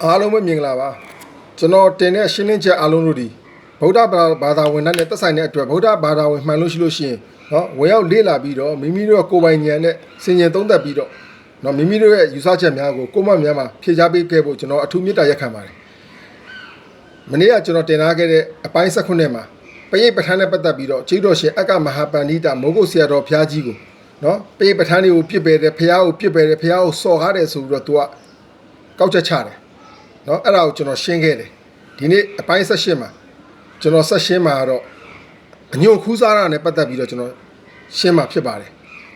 အားလုံးပဲမြင်လာပါကျွန်တော်တင်တဲ့ရှင်းလင်းချက်အားလုံးတို့ဒီဗုဒ္ဓဘာသာဝင်တဲ့သက်ဆိုင်တဲ့အတွက်ဗုဒ္ဓဘာသာဝင်မှန်လို့ရှိလို့ရှိရင်နော်ဝင်ရောက်လေ့လာပြီးတော့မိမိတို့ကိုယ်ပိုင်ဉာဏ်နဲ့စင်ကြယ်သုံးသပ်ပြီးတော့နော်မိမိတို့ရဲ့ယူဆချက်များကိုကိုယ်မှများမှာဖြေချပေးခဲ့ဖို့ကျွန်တော်အထူးမေတ္တာရက်ခံပါတယ်မနေ့ကကျွန်တော်တင်ထားခဲ့တဲ့အပိုင်း19မှာပရိတ်ပဋ္ဌာန်းနဲ့ပတ်သက်ပြီးတော့ကျိတော်ရှင်အက္ကမဟာပန္နိတမိုးကုတ်ဆရာတော်ဘုရားကြီးကိုနော်ပရိတ်ပဋ္ဌာန်းတွေကိုပြစ်ပယ်တယ်ဘုရားကိုပြစ်ပယ်တယ်ဘုရားကိုစော်ကားတယ်ဆိုပြီးတော့သူကကောက်ချက်ချတယ်နော်အဲ့ဒါကိုကျွန်တော်ရှင်းခဲ့တယ်ဒီနေ့အပိုင်း18မှာကျွန်တော်ဆက်ရှင်းမှာတော့အညွန့်ခူးစားတာနဲ့ပတ်သက်ပြီးတော့ကျွန်တော်ရှင်းမှာဖြစ်ပါတယ်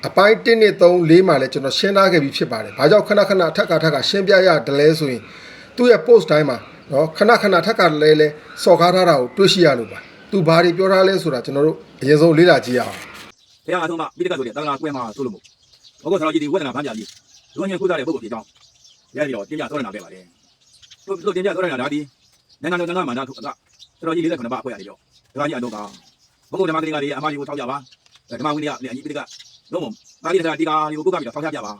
အပိုင်း1နဲ့3 4မှာလည်းကျွန်တော်ရှင်းထားခဲ့ပြီးဖြစ်ပါတယ်ဘာကြောင့်ခဏခဏထပ်ရှင်းပြရတယ်လဲဆိုရင်သူ့ရဲ့ post တိုင်းမှာနော်ခဏထပ်လဲစော်ကားထားတာကိုတွေ့ရှိရလို့ပါသူဘာတွေပြောထားလဲဆိုတာကျွန်တော်တို့အရင်ဆုံးလေ့လာကြည့်ရအောင်ဘုရားအဆုံးကပိဋကဆိုတဲ့တန်ခါကွဲမှာဆိုလို့မို့ဘောကဆရာကြီးဒီဝေဒနာဗန်းပြကြီးလူငယ်ခုစားတဲ့ပုဂ္ဂိုလ်ဖြစ်ကြောင်းရပြီးတော့တင်ပြသောရနာခဲ့ပါတယ်တို့တင်ပြသောရနာဒါဒီနိုင်ငံတော်တန်ခါမှာနာထုအကဆရာကြီး49ပါအခွဲရတယ်ကြောဒကာကြီးအတော့ကဘုဂုဓမ္မကလေးကလေးအမှားကြီးကိုထောက်ကြပါဓမ္မဝိနည်းလည်းအကြီးပိဋကလုံးဝပါဠိတရားဒီကာတွေကိုကိုးကားပြီးတော့ထောက်ကြပါ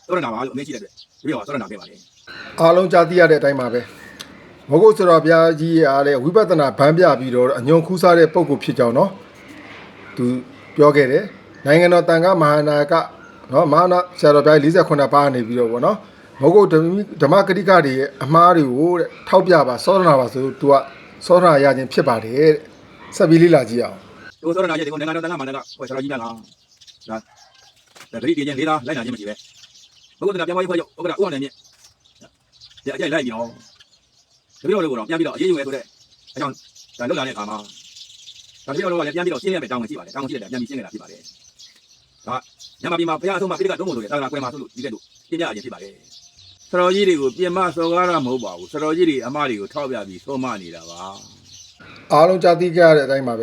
သောရနာပါလို့အမေးရှိတဲ့အတွက်ဒီတော့သောရနာခဲ့ပါတယ်အားလုံးကြားသိရတဲ့အတိုင်းပါပဲမဟုတ်ဆိုတော့ဘုရားကြီးအားလည်းဝိပဿနာဗန်းပြပြီးတော့အညွန်ခူးစားတဲ့ပုံကိုဖြစ်ကြောင်းနော်သူပြောခဲ့တယ်နိုင်ငံတော်တန်ခါမဟာနာယကနော်မဟာနာဆရာတော်ဘုရား48ပါးနေပြီးတော့ဗောနော်မဟုတ်ဓမ္မကတိကတွေရဲ့အမှားတွေကိုတဲ့ထောက်ပြပါစောဒနာပါဆိုသူကစောဒနာရခြင်းဖြစ်ပါတယ်တဲ့ဆက်ပြီးလေ့လာကြည့်အောင်တို့သောရနာရဲ့ဒီကနိုင်ငံတော်တန်ခါမဟာနာယကဆရာကြီးများလားဒါဂရိတင်ချင်းလေးလားလိုက်နာခြင်းမရှိပဲဘုဂုဓမ္မပြန်သွားရေးဖွဲ့ချုပ်ဥက္ကဋ္ဌဦးအောင်နေမြင့်ဒီအကြိုက်လိုက်ပြီးတော့တပည့်တော်တို့ကတော့ပြန်ပြီးတော့အရေးယူရဲဆိုတဲ့အကြောင်းဒါလောက်လာတဲ့အခါမှာဒါတပည့်တော်တို့ကလည်းပြန်ပြီးတော့ရှင်းရမယ်တောင်းဝင်ရှိပါတယ်တောင်းဝင်ရှိတယ်ပြန်ပြီးရှင်းနေတာဖြစ်ပါတယ်ဒါညမပြည်မှာဘုရားအဆုံးမှာပိဋကတုံးဖို့ဆိုတဲ့တာဝရကွဲမှာဆိုလို့ဒီကဲ့သို့ရှင်းပြရခြင်းဖြစ်ပါတယ်ဆရာကြီးတွေကိုပြင်မစော်ကားတာမဟုတ်ပါဘူးဆရာကြီးတွေအမတွေကိုထောက်ပြပြီးဆုံးမနေတာပါအားလုံးကြားသိကြရတဲ့အတိုင်းပါပ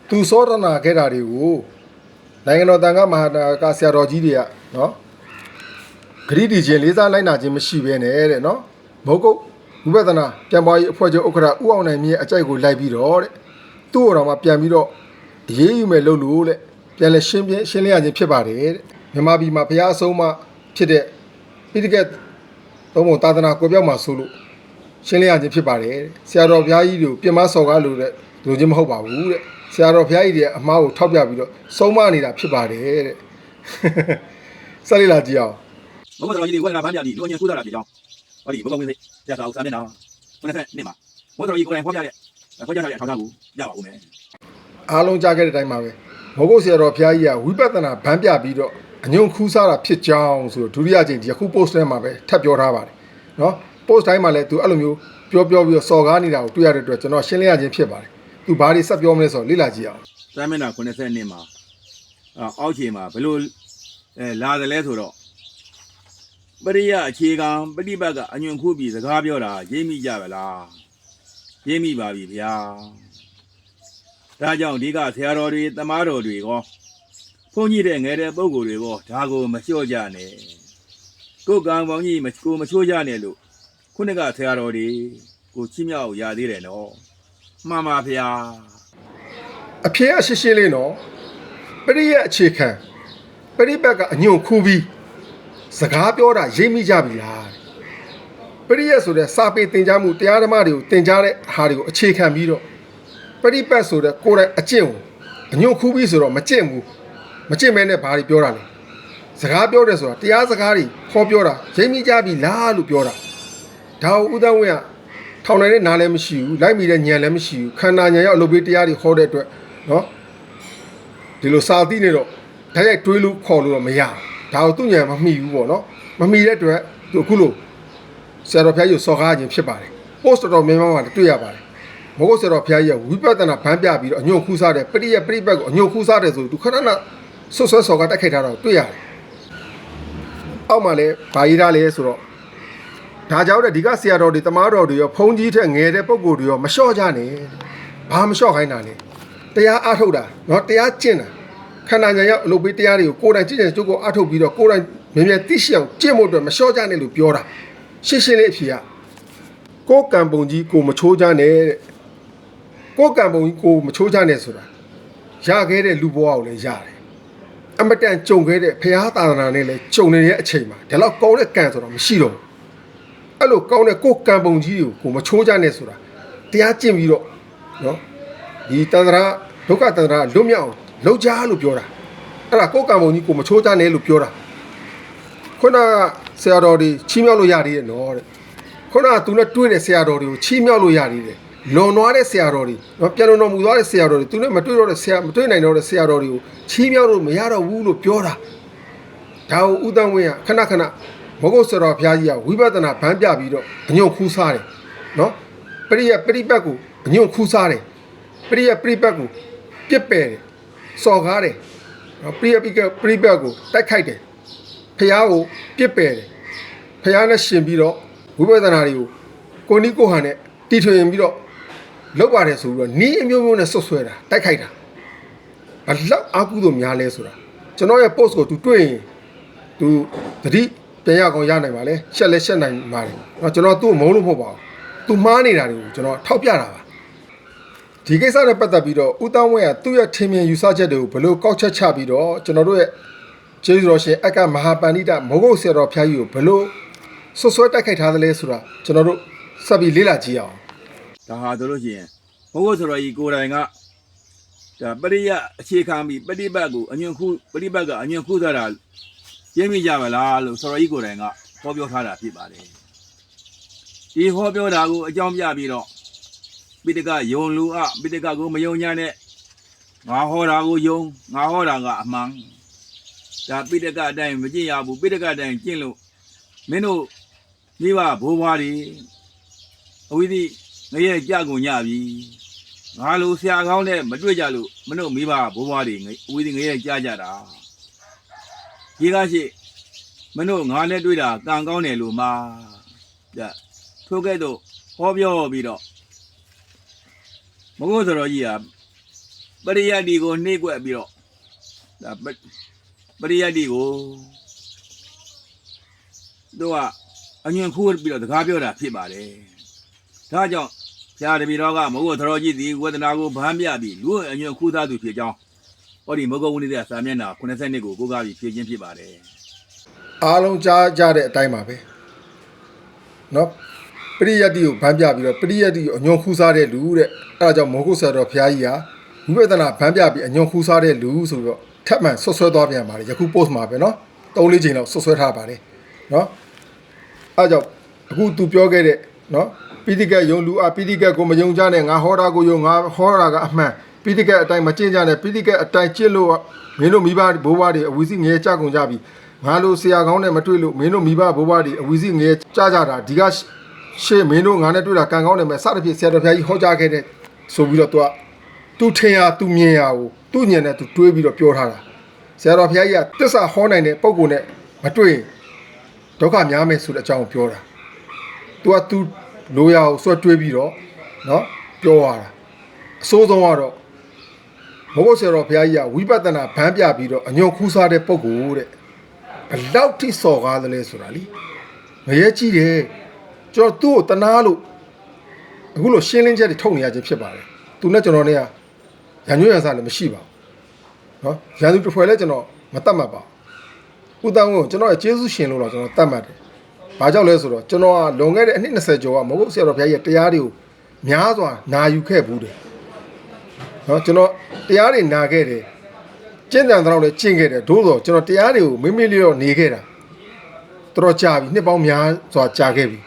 ဲသူစောဒနာခဲ့တာတွေကိုနိုင်ငံတော်တန်ခါမဟာနာယကဆရာတော်ကြီးတွေကနော်ဂရိတီချင်းလေးစားလိုက်နာခြင်းမရှိဘဲနဲ့တဲ့နော်မဟုတ်ကုတ်ဝိပဿနာပြန်ပွားရေးအဖွဲ့ချုပ်ဥက္ကဋ္ဌဦးအောင်နိုင်မြင့်အကြိုက်ကိုလိုက်ပြီးတော့တဲ့သူ့တော်မှာပြန်ပြီးတော့အရေးယူမယ်လို့တဲ့ပြန်လဲရှင်းလင်းရခြင်းဖြစ်ပါတယ်တဲ့မြန်မာပြည်မှာဘုရားအဆုံးမှဖြစ်တဲ့ပိဋကတ်သုံးပုံသာသနာကိုပြောက်မှာဆိုလို့ရှင်းလင်းရခြင်းဖြစ်ပါတယ်ဆရာတော်ဘုရားကြီးတွေကိုပြင်မစော်ကားလို့တဲ့လူချင်းမဟုတ်ပါဘူးတဲ့ဆရာတော်ဘုရားကြီးတွေအမှားကိုထောက်ပြပြီးတော့ဆုံးမနေတာဖြစ်ပါတယ်တဲ့ဆက်လေ့လာကြည့်အောင်ဘုဂုဓမ္မကြီးတွေဝေဒနာဗန်းပြကြီးလူငယ်ခုစားတာဖြစ်ကြောင်းဟောဒီဘုဂုံဝင်းစိတ်ဆရာတော်ဦးစာမျက်နှာ92မှာဘုရားကြီးကိုယ်တိုင်ဟောပြတဲ့ခေါ်ကြတဲ့အထောက်အထားကိုရပါဦးမယ်အားလုံးကြားခဲ့တဲ့အတိုင်းပါပဲမောဂုတ်ဆရာတော်ဘုရားကြီးကဝိပဿနာဗန်းပြပြီးတော့အညွန့်ခူးစားတာဖြစ်ကြောင်းဆိုတော့ဒုတိယကြိမ်ဒီအခု post ထဲမှာပဲထပ်ပြောထားပါတယ်နော် post တိုင်းမှာလည်းသူအဲ့လိုမျိုးပြောပြီးတော့စော်ကားနေတာကိုတွေ့ရတဲ့အတွက်ကျွန်တော်ရှင်းလင်းရခြင်းဖြစ်ပါတယ်သူဘာတွေဆက်ပြောမလဲဆိုတော့လေ့လာကြည့်အောင်စာမျက်နှာ92မှာအောက်ခြေမှာဘယ်လိုလာတယ်လဲဆိုတော့ပရိယအခြေခံပฏิပတ်ကအညွန့်ခူးပြီးစကားပြောတာရိပ်မိကြပါလားရိပ်မိပါပြီဗျာဒါကြောင့်ဒီကဆရာတော်တွေတမားတော်တွေကောဘုန်းကြီးတဲ့ငယ်တဲ့ပုဂ္ဂိုလ်တွေကောဒါကိုမလျှော့ကြနဲ့ကိုယ်ကံပေါင်းကြီးကိုမချိုးကြနဲ့လို့ခုနကဆရာတော်တွေကိုချီးမြှောက်ရသေးတယ်နော်မှန်ပါဗျာအဖြေအရှင်းလေးနော်ပရိယအခြေခံပရိပတ်ကအညွန့်ခူးပြီးစကားပြောတာရိပ်မိကြပြီလားပရိယဆိုတဲ့စာပေသင်ကြားမှုတရားဓမ္မတွေကိုသင်ကြားတဲ့ဟာတွေကိုအခြေခံပြီးတော့ပရိပတ်ဆိုတဲ့ကိုယ်တိုင်အကျင့်ကိုအညွန့်ခူးပြီးဆိုတော့မကျင့်ဘူးမကျင့်မဲနဲ့ဘာတွေပြောတာလဲစကားပြောတယ်ဆိုတာတရားစကားတွေခေါ်ပြောတာရိပ်မိကြပြီလားလို့ပြောတာဒါကိုဥဒ္ဒဝင်းကထောင်နိုင်တဲ့နားလည်းမရှိဘူးလိုက်မိတဲ့ဉာဏ်လည်းမရှိဘူးခန္ဓာဉာဏ်ရောက်အလုပ်ပေးတရားတွေဟောတဲ့အတွက်နော်ဒီလိုစာသိနေတော့ဓာတ်ရိုက်တွေးလို့ခေါ်လို့တော့မရဒါကိုသူ့ဉာဏ်မမှီဘူးပေါ့နော်မမှီတဲ့အတွက်သူအခုလို့ဆရာတော်ဘုရားကြီးစော်ကားခြင်းဖြစ်ပါတယ် post တော်များများမှာတွေ့ရပါတယ်မဟုတ်ဆရာတော်ဘုရားကြီးကဝိပဿနာဗန်းပြပြီးတော့အညွန့်ခူးစားတယ်ပရိပတ်ကိုအညွန့်ခူးစားတယ်ဆိုသူခဏဆွဆွစော်ကားတက်ခိုက်ထားတော့တွေ့ရတယ်အောက်မှာလည်းဗာရီထားလဲဆိုတော့ဒါကြောင့်ဒီကဆရာတော်တွေတမားတော်တွေရောဖုန်းကြီးထက်ငယ်တဲ့ပုံကိုယ်တွေရောမလျှော့ကြနဲ့ဘာမလျှော့ခိုင်းတာလဲတရားအားထုတ်တာနော်တရားကျင့်တာခန္ဓာဉာဏ်ရောက်အလုပ်ပေးတရားတွေကိုကိုယ်တိုင်ကြည့်ကြကျုပ်ကိုအားထုတ်ပြီးတော့ကိုယ်တိုင်မြင်မြင်သိရှိအောင်ကျင့်ဖို့အတွက်မလျှော့ကြနဲ့လို့ပြောတာရှင်းလေးအဖြေကကိုယ်ကံပုံကြီးကိုမချိုးကြနဲ့တဲ့ကိုယ်ကံပုံကြီးကိုမချိုးကြနဲ့ဆိုတာရခဲ့တဲ့လူဘဝကိုလည်းရတယ်အမတန်ကြုံခဲ့တဲ့ဘုရားသာသနာနဲ့လည်းကြုံနေတဲ့အချိန်မှာဒီလောက်ကောင်းတဲ့ကံဆိုတော့မရှိတော့ဘူး အဲ့လိုကောင်းတဲ့ကိုယ်ကံပုံကြီးကိုမချိုးကြနဲ့ဆိုတာတရားကျင့်ပြီးတော့နော်ဒီတန္တရာဒုက္ခတန္တရာလွတ်မြောက်လောက်ကြလို့ပြောတာအဲ့ဒါကိုယ်ကံပုံကြီးကိုမချိုးကြနဲ့လို့ပြောတာခုနကဆရာတော်တွေချီးမြှောက်လို့ရသေးတယ်နော်တဲ့ခုနကသူနဲ့တွေ့တဲ့ဆရာတော်တွေကိုချီးမြှောက်လို့ရသေးတယ်လွန်သွားတဲ့ဆရာတော်တွေနော်ပြန်တော်မူသွားတဲ့ဆရာတော်တွေသူနဲ့မတွေ့တော့တဲ့ဆရာမတွေ့နိုင်တော့တဲ့ဆရာတော်တွေကိုချီးမြှောက်လို့မရတော့ဘူးလို့ပြောတာဒါကိုဥဒ္ဒဝင်းကခဏခဏမဟုတ်ဆရာတော်ဘုရားကြီးကဝိပဿနာဗန်းပြပြီးတော့အညွန့်ခူးစားတယ်နော်ပရိပတ်ကိုအညွန့်ခူးစားတယ်ပရိပတ်ကိုပြစ်ပယ်တယ်စော်ကားတယ်နော်ပရိပတ်ကိုတိုက်ခိုက်တယ်ဘုရားကိုပြစ်ပယ်တယ်ဘုရားနဲ့ရှင်ပြီးတော့ဝိပဿနာတွေကိုကိုနီးကိုဟန်နဲ့တီထွင်ပြီးတော့လောက်ပါတယ်ဆိုပြီးတော့နီးအမျိုးမျိုးနဲ့ဆွတ်ဆွဲတာတိုက်ခိုက်တာဘလောက်အာကုသို့များလဲဆိုတာကျွန်တော်ရဲ့ post ကို तू တွေ့ရင် तू သတိပြန်ရကောင်ရနိုင်ပါလေရှက်လဲရှက်နိုင်ပါတယ်เนาะကျွန်တော်သူ့ကိုမုန်းလို့မဟုတ်ပါဘူး तू မှားနေတာတွေကိုကျွန်တော်ထောက်ပြတာပါဒီကိစ္စနဲ့ပတ်သက်ပြီးတော့ဦးတောင်းဝင်းကသူ့ရဲ့ထင်မြင်ယူဆချက်တွေကိုဘလို့ကောက်ချက်ချပြီးတော့ကျွန်တော်တို့ရဲ့ကျေးဇူးတော်ရှင်အက္ကမဟာပန္နိတမိုးကုတ်ဆရာတော်ဖျားကြီးကိုဘလို့ဆွဆွဲတိုက်ခိုက်ထားသလဲဆိုတာကျွန်တော်တို့ဆက်ပြီးလေ့လာကြည့်အောင်ဒါဟာဆိုလို့ရှိရင်ဘုရားဆိုတော်ကြီးကိုယ်တိုင်ကဒါပရိယအခြေခံပြီးပฏิပတ်ကိုအညွန့်ခုပฏิပတ်ကအညွန့်ခုသတာရင်းမိကြပါလားလို့ဆိုတော်ကြီးကိုယ်တိုင်ကဟောပြောထားတာဖြစ်ပါတယ်ဒီဟောပြောတာကိုအကြောင်းပြပြီးတော့ပိဋကယုံလူအပိဋကကိုမယုံညာနဲ့ငါဟောတာကိုယုံငါဟောတာကအမှန်ဒါပိဋကအတိုင်းမကျင့်ရဘူးပိဋကအတိုင်းကျင့်လို့မင်းတို့မိဘဘိုးဘွားတွေအဝိသိငရဲကြကုန်ညပြီငါလိုဆရာကောင်းနဲ့မတွေ့ကြလို့မင်းတို့မိဘဘိုးဘွားတွေအဝိသိငရဲကြကြတာဒီကားရှိမင်းတို့ငါနဲ့တွေ့တာကံကောင်းတယ်လို့မှာဒါထို့ကဲ့သို့ဟောပြောပြီးတော့မဟုတ်ဆိုတော့ကြီးဟာပရိယတ်ဒီကိုနှိမ့်ကွက်ပြီးတော့ဒါပရိယတ်ဒီကိုသူကအညွန့်ခိုးပြီးတော့စကားပြောတာဖြစ်ပါတယ်ဒါကြောင့်ဆရာတပည့်တော်ကမဟုတ်တော်ကြီးဒီဝေဒနာကိုဗန်းပြပြီးလူအညွန့်ခိုးသားသူဖြစ်ကြောင်းဟောဒီမဟုတ်ဝိနည်းတဲ့စာမျက်နှာ82ကိုကိုးကားပြီးဖြည့်ခြင်းဖြစ်ပါတယ်အားလုံးကြားကြတဲ့အတိုင်းပါပဲเนาะပရိယတ်တိကိုဗန်းပြပြီးတော့ပရိယတ်တိကိုအညွန့်ခူးစားတဲ့လူတဲ့အဲဒါကြောင့်မောကုဆရာတော်ဘုရားကြီးဟာဝိပဿနာဗန်းပြပြီးအညွန့်ခူးစားတဲ့လူဆိုပြီးတော့ထပ်မံဆွဆွဲသွားပြန်ပါတယ်ယခု post မှာပဲเนาะ3-4ချိန်လောက်ဆွဆွဲထားပါတယ်เนาะအဲကြောင့်အခုသူပြောခဲ့တဲ့เนาะပိဋကယုံလူအပိဋကကိုမယုံကြနဲ့ငါဟောတာကိုယုံငါဟောတာကအမှန်ပိဋကအတိုင်းမကျင့်ကြနဲ့ပိဋကအတိုင်းကျင့်လို့မင်းတို့မိဘဘိုးဘွားတွေအဝီစီငရဲကြကုန်ကြပြီငါလိုဆရာကောင်းနဲ့မတွေ့လို့မင်းတို့မိဘဘိုးဘွားတွေအဝီစီငရဲကြကြတာဒီကရှေ့မင်းတို့ငါနဲ့တွေ့တာကံကောင်းတယ်မဲ့စသဖြင့်ဆရာတော်ဘုရားကြီးဟောကြားခဲ့တဲ့ဆိုပြီးတော့သူထင်ရသူမြင်ရကိုသူ့ညံနဲ့သူတွေးပြီးတော့ပြောထားတာဆရာတော်ဘုရားကြီးကတစ္ဆာဟောနိုင်တဲ့ပုံကိုနဲ့မတွေ့ဒုက္ခများမယ်ဆိုတဲ့အကြောင်းပြောတာသူလိုရအောင်ဆွတ်တွေးပြီးတော့เนาะပြောရတာအစိုးဆုံးကတော့မဟုတ်ဆရာတော်ဘုရားကြီးကဝိပဿနာဗန်းပြပြီးတော့အညွန့်ခူးစားတဲ့ပုံကိုတဲ့ဘလောက်ထိစော်ကားသလဲဆိုတာလीငရဲကြည့်တယ်ကျွန်တော်သူ့ကိုတနာလို့အခုလိုရှင်းလင်းချက်တွေထုတ်နေရခြင်းဖြစ်ပါတယ်သူနဲ့ကျွန်တော်နဲ့ကရန်ညွှန်းရစားလည်းမရှိပါဘူးเนาะရန်သူတစ်ဖွဲ့လည်းကျွန်တော်မတတ်မှတ်ပါဘူးဦးတောင်းကိုကျွန်တော်ရဲ့ကျေးဇူးရှင်လို့တော့ကျွန်တော်တတ်မှတ်တယ်ဘာကြောင့်လဲဆိုတော့ကျွန်တော်ကလွန်ခဲ့တဲ့အနှစ်20ကျော်ကမဟုတ်ဆရာတော်ဘုရားကြီးတရားတွေကိုများစွာနာယူခဲ့ဘူးတယ်เนาะကျွန်တော်တရားတွေနာခဲ့တယ်ကျင့်တန်တော့လည်းကျင့်ခဲ့တယ်သို့သောကျွန်တော်တရားတွေကိုမိမိလေးတော့နေခဲ့တာတော်ကြာပြီနှစ်ပေါင်းများစွာကြာခဲ့ပြီ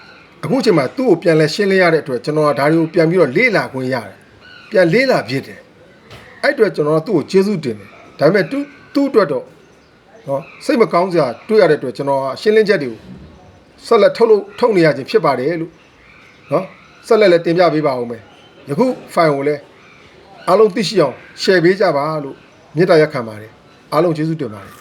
အခုချိန်မှာသူ့ကိုပြန်လဲရှင်းလင်းရတဲ့အတွက်ကျွန်တော်ကဒါတွေကိုပြန်ပြီးတော့လေ့လာခွင့်ရတယ်ပြန်လေ့လာဖြစ်တယ်အဲ့အတွက်ကျွန်တော်ကသူ့ကိုကျေးဇူးတင်တယ်ဒါပေမဲ့သူ့အတွက်တော့เนาะစိတ်မကောင်းစရာတွေ့ရတဲ့အတွက်ကျွန်တော်ကရှင်းလင်းချက်တွေကိုဆက်လက်ထုတ်နေရခြင်းဖြစ်ပါတယ်လို့เนาะဆက်လက်လည်းတင်ပြပေးပါဦးမယ်ယခု file ကိုလည်းအားလုံးသိရှိအောင် share ပေးကြပါလို့မေတ္တာရက်ခံပါတယ်အားလုံးကျေးဇူးတင်ပါတယ်